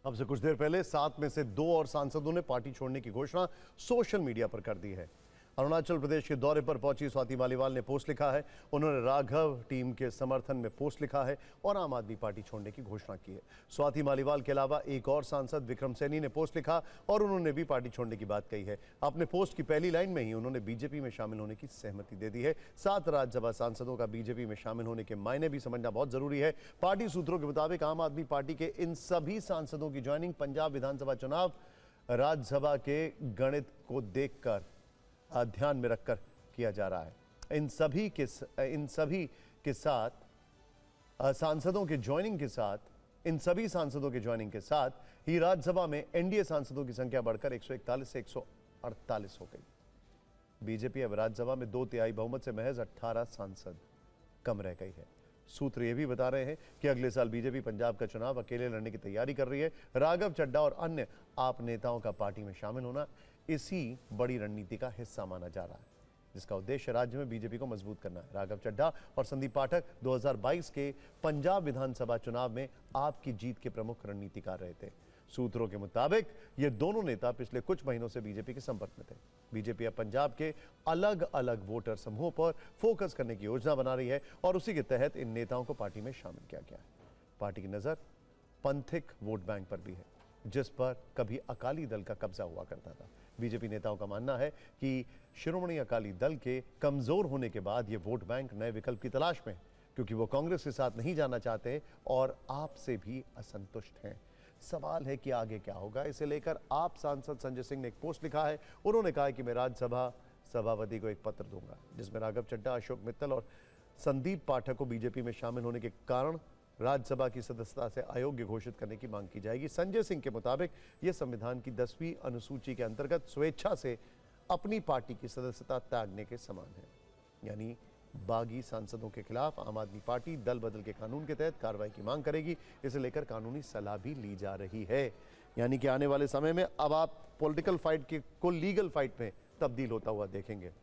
अब से कुछ देर पहले 7 में से 2 और सांसदों ने पार्टी छोड़ने की घोषणा सोशल मीडिया पर कर दी है। अरुणाचल प्रदेश के दौरे पर पहुंची स्वाति मालीवाल ने पोस्ट लिखा है। उन्होंने राघव टीम के समर्थन में पोस्ट लिखा है और आम आदमी पार्टी छोड़ने की घोषणा की है। स्वाति मालीवाल के अलावा एक और सांसद विक्रम सैनी ने पोस्ट लिखा और उन्होंने भी पार्टी छोड़ने की बात कही है। अपने पोस्ट की पहली लाइन में ही उन्होंने बीजेपी में शामिल होने की सहमति दे दी है। 7 राज्यसभा सांसदों का बीजेपी में शामिल होने के मायने भी समझना बहुत जरूरी है। पार्टी सूत्रों के मुताबिक आम आदमी पार्टी के इन सभी सांसदों की ज्वाइनिंग पंजाब विधानसभा चुनाव राज्यसभा के गणित को देखकर ध्यान में रखकर किया जा रहा है। इन सभी के साथ सांसदों के ज्वाइनिंग के साथ ही राज्यसभा में एनडीए सांसदों की संख्या बढ़कर 141 से 148 हो गई। बीजेपी अब राज्यसभा में 2/3 बहुमत से महज 18 सांसद कम रह गई है। सूत्र यह भी बता रहे हैं कि अगले साल बीजेपी पंजाब का चुनाव अकेले लड़ने की तैयारी कर रही है। राघव चड्ढा और अन्य आप नेताओं का पार्टी में शामिल होना इसी बड़ी रणनीति का हिस्सा माना जा रहा है, जिसका उद्देश्य राज्य में बीजेपी को मजबूत करना है। राघव चड्ढा और संदीप पाठक 2022 के पंजाब विधानसभा चुनाव में आपकी जीत के प्रमुख रणनीतिकार रहे थे। सूत्रों के मुताबिक ये दोनों नेता पिछले कुछ महीनों से बीजेपी के संपर्क में थे। बीजेपी अब पंजाब के अलग अलग वोटर समूहों पर फोकस करने की योजना बना रही है और उसी के तहत इन नेताओं को पार्टी में शामिल किया गया है। पार्टी की नजर पंथिक वोट बैंक पर भी है, जिस पर कभी अकाली दल का कब्जा हुआ करता था। बीजेपी नेताओं का मानना है कि शिरोमणि अकाली दल के कमजोर होने के बाद ये वोट बैंक नए विकल्प की तलाश में है, क्योंकि वो कांग्रेस के साथ नहीं जाना चाहते और आपसे भी असंतुष्ट हैं। सवाल है कि आगे क्या होगा। इसे लेकर आप सांसद संजय सिंह ने एक पोस्ट लिखा है। उन्होंने कहा है कि मैं राज्यसभा सभापति को एक पत्र दूंगा, जिसमें राघव चड्ढा, अशोक मित्तल और संदीप पाठक को बीजेपी में शामिल होने के कारण राज्यसभा की सदस्यता से अयोग्य घोषित करने की मांग की जाएगी। संजय सिंह के मुताबिक यह संविधान की 10वीं अनुसूची के अंतर्गत स्वेच्छा से अपनी पार्टी की सदस्यता त्यागने के समान है। यानी बागी सांसदों के खिलाफ आम आदमी पार्टी दल बदल के कानून के तहत कार्रवाई की मांग करेगी। इसे लेकर कानूनी सलाह भी ली जा रही है। यानी कि आने वाले समय में अब आप पॉलिटिकल फाइट को लीगल फाइट में तब्दील होता हुआ देखेंगे।